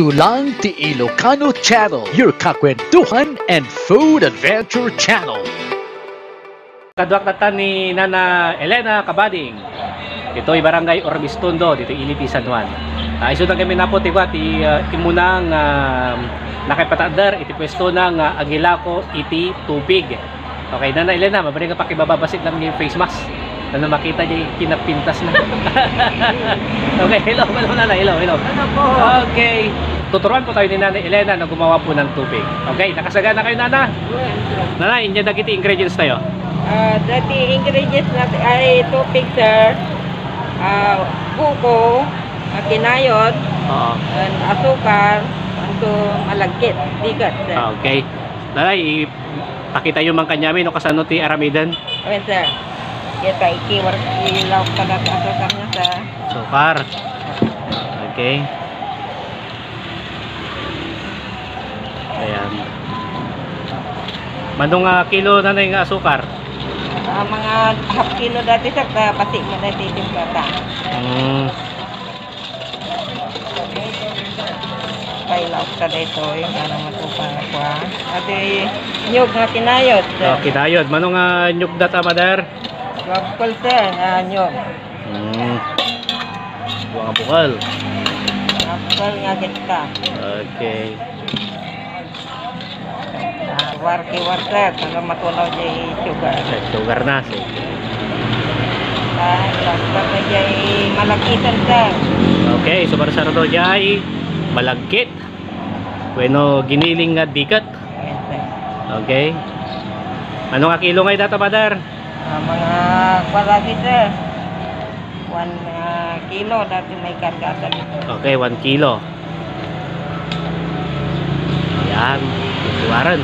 Dito lang ti Ilocano Channel, your kakwentuhan and food adventure channel. Kadwaktatan ni Nana Elena Cabading. Ito ay Barangay Orbistondo, dito Ilipi, San Juan. Iso na kami napot ti imunang nakipatadar iti pwesto ng Agilako iti tubig. Okay, Nana Elena, mabalik nga pakibababasit lang yung face mask. Ano makita niya kinapintas na. Okay, hello Nana, hello. Ano po? Okay. Tuturuan po tayo ni Nana Elena na gumawa po ng tubig. Okay, nakasagana kayo Nana? Nana, inyo nagiti ingredients tayo. Dati ingredients natin ay tubig, sir. Buko, kinayod, asukar, malagkit, bigat, sir. Okay. Nalay, pakita yung mga kanyami no kasano ti aramidan. Okay, sir. Kita ikiwar ilaw ka na sa asukar niya, sir. Sukar. Okay. Ayan. Manong kilo na yung asukar? Mga half kilo dati, sir. Pati mo dati timplata. Pailaw ka dito. Yung ano matupang ako. At nyug nga kinayod, sir. Kinayod. Manong nyug data, madar? Bukal, sir. Nyug. Buang bukal. Bukal nga kita. Okay. Warki-war, sir. Para matunaw dyan sugar. Sugar na. Tapos dyan malakitan, sir. Okay. So para sa rato dyan malagkit. Bueno, giniling nga dikat. Okay. Ano nga kilo ngayon data, madar? Mga kwaragi, sir. 1 kilo dati may kargatan ito. Okay, 1 kilo. Ayan, tuwaran.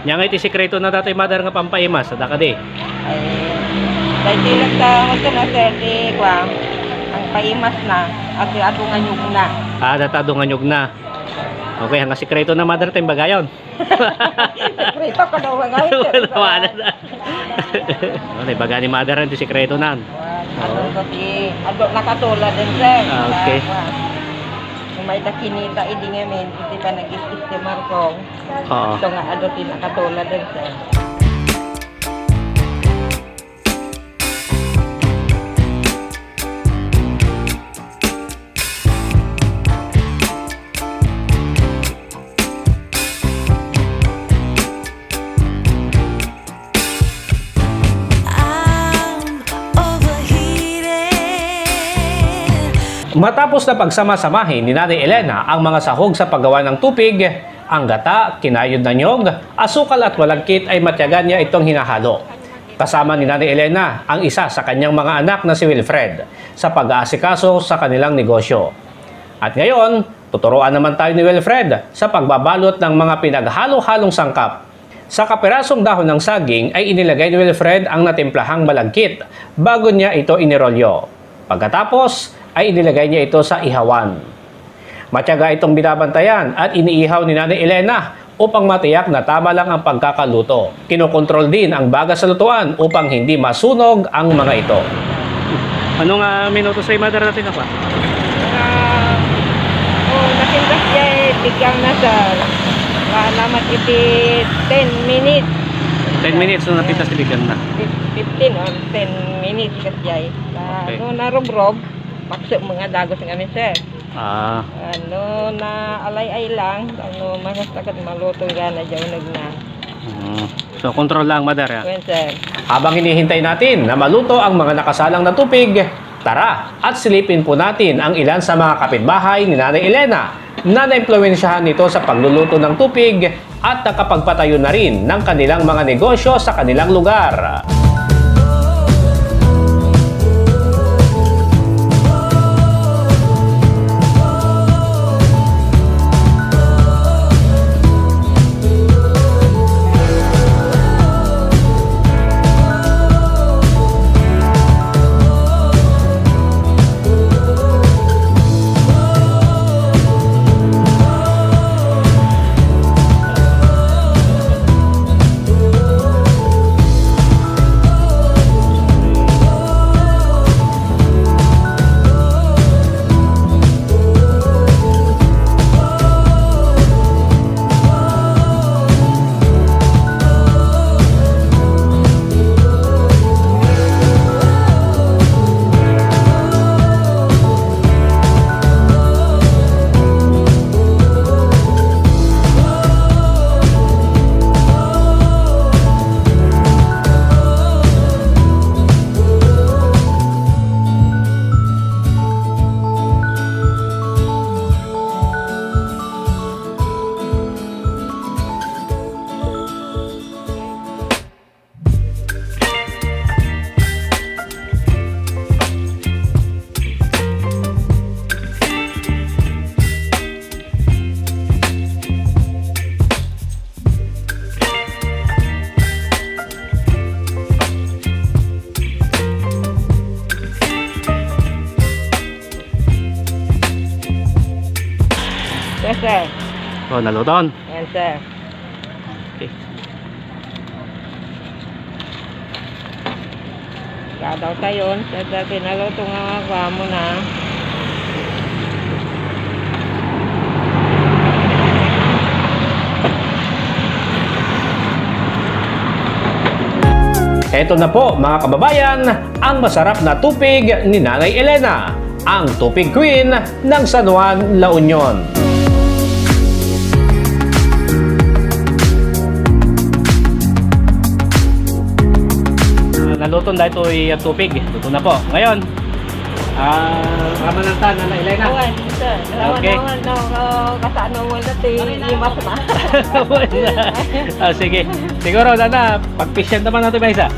Nya nga iti sikreto na dati madar nga pampaimas sa dakade. Ay dahil lang sa ito na, sir, di kwa ang paimas na at ato nga nyug na. Datado nga nyug na. Okay, hanga sikreto na madar tayong bagayon. Sikreto ka daw nga ito. Wala na. Okay, baga ni madar ang sikreto na. Ado nakatulad din, sir. Okay. May dakinita idi ngamin, hindi pa nag-istimar ko. Ito nga ado nakatulad din, sir. Matapos na pagsama-samahin ni Nanay Elena ang mga sahog sa paggawa ng tupig, ang gata, kinayod na nyog, asukal at walagkit ay matyagan niya itong hinahalo. Kasama ni Nanay Elena ang isa sa kanyang mga anak na si Wilfred sa pag-aasikaso sa kanilang negosyo. At ngayon, tuturuan naman tayo ni Wilfred sa pagbabalot ng mga pinaghalo-halong sangkap. Sa kapirasong dahon ng saging ay inilagay ni Wilfred ang natimplahang malagkit bago niya ito inirolyo. Pagkatapos, ay inilagay niya ito sa ihawan. Matyaga itong binabantayan at iniihaw ni Nanay Elena upang matiyak na tama lang ang pagkakaluto. Kinokontrol din ang baga sa lutuan upang hindi masunog ang mga ito. Anong minuto sa imadar natin ako? Nakintas niya bigyan na, sir. Namat iti 10 minutes. 10 minutes so napintas bigyan na. 15 or 10 minutes kasi. Okay. Narob-rob. Maksud mga dagos ng amin, sir. Na alay-ay lang. Makastakat maluto yan na dyan na. So, control lang, madar. Well, sir. Habang hinihintay natin na maluto ang mga nakasalang na tupig, tara at silipin po natin ang ilan sa mga kapitbahay ni Nanay Elena na naimpluwensyahan nito sa pagluluto ng tupig at nakapagpatayo na rin ng kanilang mga negosyo sa kanilang lugar. naluton. Ayan, sir. Okay. Kadaw tayo, sir, dati naluto nga ako mo na. Ito na po mga kababayan, ang masarap na tupig ni Nanay Elena, ang Tupig Queen ng San Juan, La Union. Naluto na ito ay tupig. Luto na po. Ngayon, kamanantan Nanay Elena. Ayan, sir. Okay. Kasano mo dati, imas na. Sige. Siguro, Nana, pagpisyan naman natin ba isa?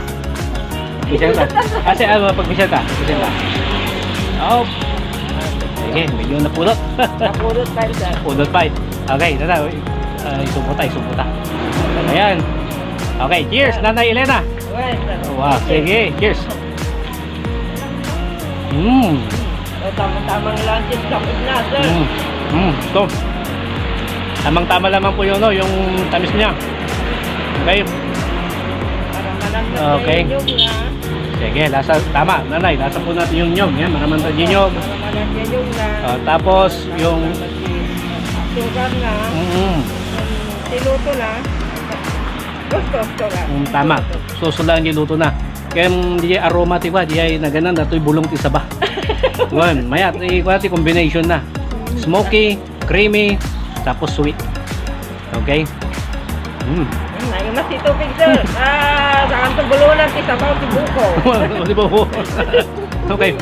Pisyan ka. Kasi pagpisyan ka. Pisyan ka. Oh. Sige, medyo napulot. Napulot pa, sir. Pulot pa. Okay, Nana. Isumputa. Ayan. Okay, cheers, Nanay Elena. Ayan, sir. Wow, sige, cheers. Tamang lunches kapit na, sir. Ito. Tamang-tama lamang po yung, yung tamis niya. Okay. Okay. Sige, lasa, tama, Nanay, lasa po natin yung nyog. Yan, maraman tayo yung nyog. Tapos, yung... Sugar na. Siluto na. Gusto na. Tama, susulaan yung luto na. Kaya di aroma, diba? Di ay naganan, dato'y bulong ti saba. Yan, mayat, ikuha combination na. Smoky, creamy, tapos sweet. Okay? Mas itupig, sir. Saan ito bulunan, isabaw, si buko. Di ba po? Okay.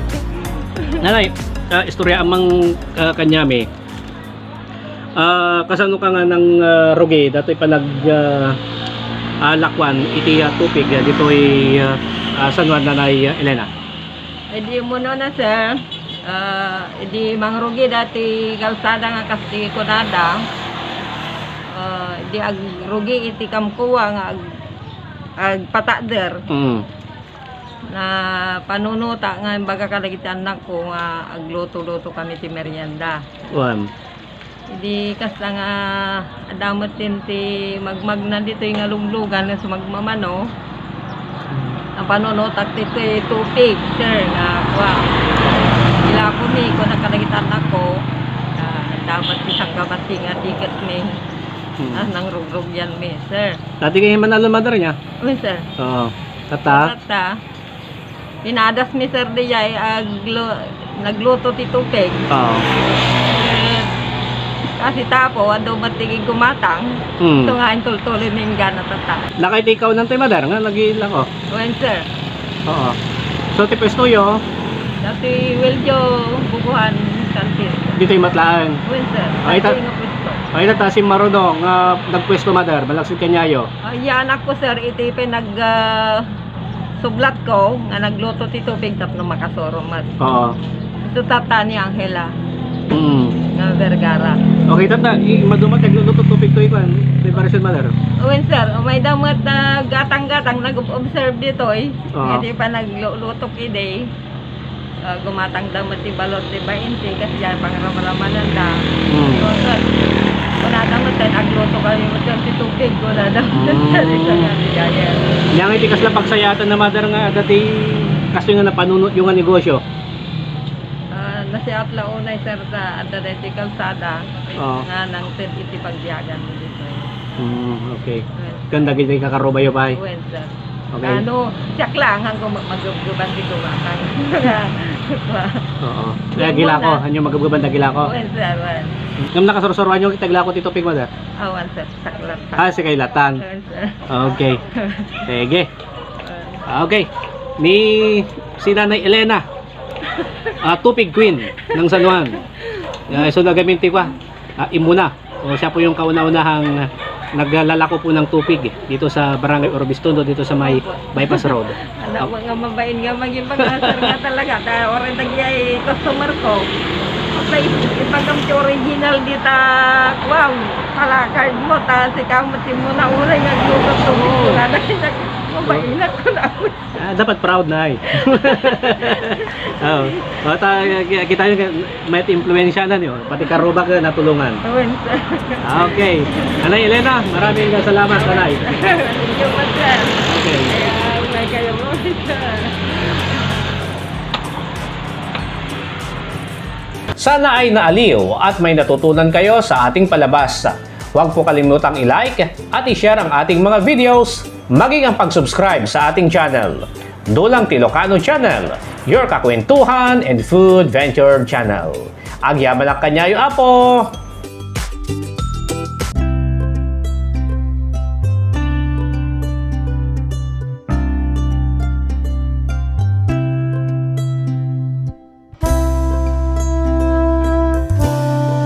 Nanay, istorya amang kanyami. Kasano ka nga ng roge, dato'y palag lakwan, iti tupig, dito ay San Juan, Nanay Elena. Edi mo na, sir. Edi mangrugi dati kalsada nga kasi kunada. Di ag rugi iti kamkuwa nga ag patader. Na panunuta nga baga kalagit anak ko nga agluto-luto kami ti merienda. Hindi kas nga adamot din ti magmagna dito yung aluglugan nga sumagmamano. Ang panunutak dito yung tupig, sir, nga wow. Ila ko ni ko nakalagit anak ko. Dapat isang gabati nga tiket ni. Nang rugrug yan mi, sir. Dati kayo manalo madar niya? Uy, sir. Oo. Tata? Pinadas mi, sir, dijay nagluto ti tupig. Oo. Kasi tapo, ado matigig gumatang. Ito nga yung tultuloy ng gana tata. Lakay ti ikaw ng tayo madar nga, nag-iilang ko. Uy, sir. Oo. So, ti pestuyo? Dati Wiljo bukuhan kantin. Dito yung matlaan. Uy, sir. Ay, Dati nga pwesto. Ay, natasim maruno nga nagpwesto madar, malaksit kanyayo. Yan ako, sir, itipe sublat ko nga nagluto ti tubig tapno makasoro mat. Oo. Ito tata ni Angela. Nga Vergara. Okay, tata, madumat nagluluto tubig to ikwan, preparation madar. Uwin, sir, may damat na gatang-gatang nag-observe dito eh. Hindi pa nagluluto kiday. Gumatang damat ti balot ti 20 kasi yan pangramanan da. Wala damat tayo nagluto kami mo ti tubig. Wala damat tayo sa nga ti Jayer. Yang itikas lang pagsayatan na madar nga dati kasi nga napanunot yung negosyo. Nasiat la unay, sir, sa adadeti kalsada nga nang iti pagbiyagan mo dito. Okay. Ganda gid kakarubayo pa. Uwen, sir. Okay. Ano, siyak lang hanggang magguban di gumatang. Oo. Kaya gila ko, anyo magguban gila ko. Uwen, sir. Ngam nakasursuruan yung itagla ko tito pig madar. Awan, sir. Saklat. Si kailatan. Sir. Okay. Sige. Okay. Ni si Nanay Elena. Tupig Queen ng San Juan. So nagaminti ko imuna. Siya po yung kauna-unahang naglalako po ng tupig dito sa Barangay Orbistondo, dito sa may Bypass Road. Anak mo nga mabain nga maging pag-asar nga talaga. Dahil orin nagyay customer ko. Okay, ipagam si original dita. Wow, palakard mo. Si kamutin mo na uray nagluto tubig ko na. Mainat ko na ako. Dapat proud na ay. Kita yung may impluensya na niyo, pati karuba ka natulungan. Okay. Anay Elena, maraming salamat, Anay. Thank you po, sir. Okay. May kayo mo, sir. Sana ay naaliw at may natutunan kayo sa ating palabas. Huwag po kalimutang i-like at i-share ang ating mga videos, maging ang pag-subscribe sa ating channel. Dulang Ilocano Channel, your kakwentuhan and food venture channel. Agyaman ang kanyayo apo!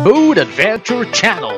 Food Adventure Channel.